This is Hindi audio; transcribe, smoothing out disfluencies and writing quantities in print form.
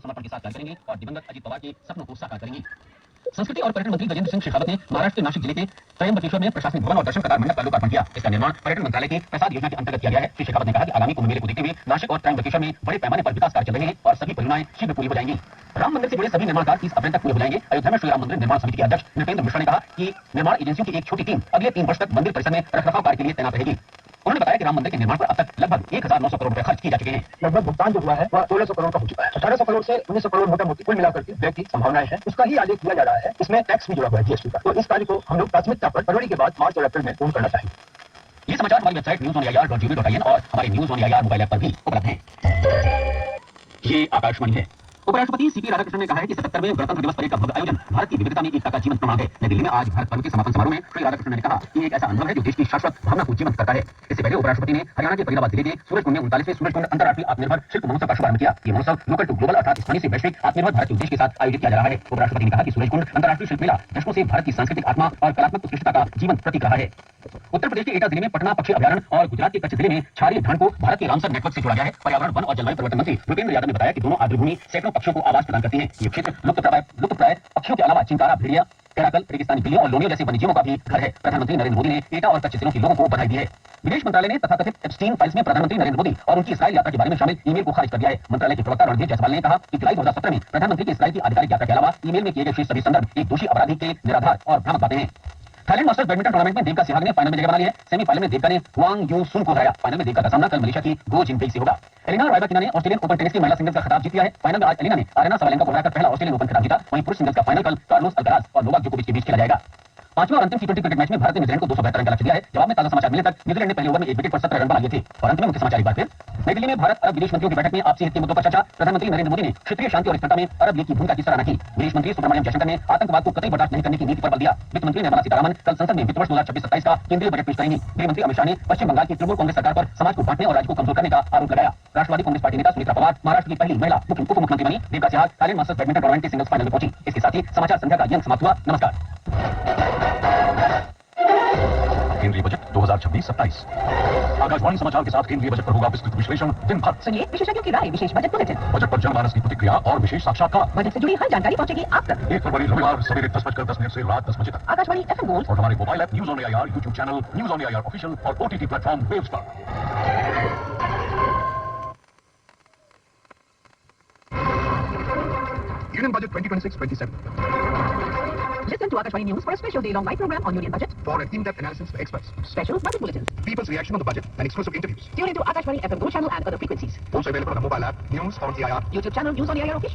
समर्पण के साथ कार्य करेंगे और दिवंगत अजीत पवार के सपनों को साकार करेंगे। संस्कृति और पर्यटन मंत्री गजेंद्र सिंह शेखावत ने महाराष्ट्र के नासिक जिले के त्रयंबकेश्वर में प्रशासनिक भवन और दर्शन कतार मंडप का लोकार्पण किया। इसका निर्माण पर्यटन मंत्रालय की प्रसाद योजना के अंतर्गत किया गया है। श्री शेखावत ने कहा कि आगामी कुंभ मेले को देखते हुए नासिक और त्रयंबकेश्वर में बड़े पैमाने पर विकास कार्य चल रहे हैं और सभी परियोजनाएं शीघ्र पूरी हो जाएंगी। राम मंदिर से जुड़े सभी निर्माण कार्य 30 अप्रैल तक पूरे हो जाएंगे। अयोध्या में श्री राम मंदिर निर्माण समिति के अध्यक्ष नृपेंद्र मिश्रा ने कहा कि निर्माण एजेंसियों की एक छोटी टीम अगले 3 वर्ष तक मंदिर परिसर में रखरखाव कार्य के लिए तैनात रहेगी। उन्होंने बताया कि राम मंदिर के निर्माण पर अब तक लगभग 1900 करोड़ रुपए खर्च किए जा चुके हैं। लगभग भुगतान जो हुआ है वह 1600 करोड़ का हो चुका है। 1800 करोड़ से 1900 करोड़ मोटा मोटी कुल मिलाकर के व्यय की संभावनाएं हैं। उसका ही आलेख किया जा रहा है। इसमें टैक्स भी जुड़ा हुआ है, जीएसटी का। तो इस कार्य को हम लोग प्राथमिकता पर फरवरी के बाद मार्च और अप्रैल में पूर्ण करना चाहिए। ये समाचार हमारी वेबसाइट newsonir.gov.in और हमारे news on AIR mobile app पर भी उपलब्ध हैं। ये आकाशवाणी है। उपराष्ट्रपति सीपी राधाकृष्णन ने कहा है कि 77वें गणतंत्र दिवस परेड का भव्य आयोजन भारत की विविधता में एकता का जीवंत प्रमाण है। नई दिल्ली में आज भारत पर्व के समापन समारोह में श्री राधाकृष्णन ने कहा कि एक ऐसा अनुभव है जो देश की शाश्वत भावना को जीवंत करता है। इससे पहले उपराष्ट्रपति ने हरियाणा के फरीदाबाद जिले के सूरजकुंड में 39वें सूरजकुंड अंतर्राष्ट्रीय आत्मनिर्भर शिल्प महोत्सव का शुभारंभ किया। ये महोत्सव लोकल टू ग्लोबल अर्थात स्थानीय से वैश्विक आत्मनिर्भर भारत के उद्देश्य के साथ आयोजित किया जा रहा है। उपराष्ट्रपति ने कहा कि सूरजकुंड अंतर्राष्ट्रीय शिल्प मेला दशकों से भारत की सांस्कृतिक आत्मा और कलात्मक उत्कृष्टता का जीवंत प्रतीक रहा है। उत्तर प्रदेश के एटा जिले में पटना पक्षी अभ्यारण्य और गुजरात के कच्छ जिले में क्षारीय ढांड को भारत के रामसर नेटवर्क से जोड़ा गया है। पर्यावरण, वन और जलवायु परिवर्तन मंत्री भूपेंद्र यादव ने बताया कि दोनों आर्द्रभूमि सैकड़ों पक्षियों को आवास प्रदान करती है। ये क्षेत्र लुप्तप्राय पक्षियों के अलावा चिंकारा, भेड़िया, कैराकल, रेगिस्तानी बिल्लियों और लोनियों जैसे वन्यजीवों का भी घर है। प्रधानमंत्री नरेंद्र मोदी ने एटा और कच्छ जिलों के लोगों को बधाई दी है। विदेश मंत्रालय ने तथाकथित एप्स्टीन फाइल्स में प्रधानमंत्री नरेंद्र मोदी और उनकी इस्राइल यात्रा के बारे में शामिल ईमेल को खारिज कर दिया है। मंत्रालय के प्रवक्ता रणधीर जायसवाल ने कहा कि जुलाई 2017 में प्रधानमंत्री की इस्राइल की आधिकारिक यात्रा के अलावा ईमेल में किए गए शेष सभी संदर्भ एक दोषी अपराधी के निराधार और भ्रामक बातें हैं। थाईलैंड मास्टर्स बैडमिंटन टूर्नामेंट में देविका सिहाग ने फाइनल में जगह बना ली है। सेमीफाइनल में देविका ने हुआंग यू सुन को हराया। फाइनल में देविका का सामना कल मलेशिया की गो जिनपेई से होगा। एलिना रायबाकिना ने ऑस्ट्रेलियन ओपन टेनिस की महिला सिंगल्स का खिताब जीत लिया है। फाइनल में आज एलिना ने अरेना सबालेंका को हराकर पहला ऑस्ट्रेलियन ओपन खिताब जीता। वहीं पुरुष सिंगल्स का फाइनल कल कार्लोस अल्काराज और नोवाक जोकोविच के बीच खेला जाएगा। पांचवें और अंतिम टी20 क्रिकेट मैच में भारत ने न्यूजीलैंड को 272 रन का लक्ष्य दिया है। जवाब में ताजा समाचार मिलने तक न्यूजीलैंड ने पहले ओवर में 1 विकेट पर 17 रन बना लिए थे। और अंत में मुख्य समाचार एक बार फिर। नई दिल्ली में भारत अरब विदेश मंत्रियों की बैठक में आपसी हित के मुद्दों पर चर्चा। प्रधानमंत्री नरेंद्र मोदी ने क्षेत्रीय शांति और स्थिरता में अरब लीग की भूमिका की सराहना की। विदेश मंत्री सुब्रमण्यम जयशंकर ने आतंकवाद को कतई बर्दाश्त नहीं करने की नीति पर बल दिया। वित्त मंत्री निर्मला सीतारमण कल संसद में वित्त वर्ष 2026-27 का केंद्रीय बजट पेश करेंगी। गृह मंत्री अमित शाह ने पश्चिम बंगाल की तृणमूल कांग्रेस सरकार पर समाज को बांटने और राज्य को कमजोर करने का आरोप लगाया। राष्ट्रवादी कांग्रेस पार्टी नेता सुमित्रा पवार महाराष्ट्र की पहली महिला उप मुख्यमंत्री बनी। Devika Sihag Thailand masters badminton tournament के सिंगल्स फाइनल में पहुंची। इसके साथ ही समाचार संध्या का अंक समाप्त हुआ। नमस्कार। केंद्रीय बजट 2026-27 आकाशवाणी समाचार के साथ केंद्रीय बजट पर होगा विस्तृत विश्लेषण दिन भर। सुनिए विशेषज्ञों की राय, विशेष बजट बुलेटिन। बजट पर जनमानस की प्रतिक्रिया और विशेष साक्षात्कार। बजट से जुड़ी हर जानकारी पहुंचेगी आप तक। 1 फरवरी रविवार सवेरे 10:10 से रात 10 बजे तक आकाशवाणी FM गोल्ड और हमारे mobile app news on AIR, YouTube channel news on AIR official और OTT प्लेटफॉर्म वेव्स पर। Union Budget 2026-27. Listen to Akashvani News for a special day-long live program on Union Budget. For an in-depth analysis by experts, Special budget bulletins. people's reaction on the budget, and exclusive interviews. Tune into Akashvani FM Gold channel and other frequencies. Also available on the mobile app, News on AIR. YouTube channel News on AIR official.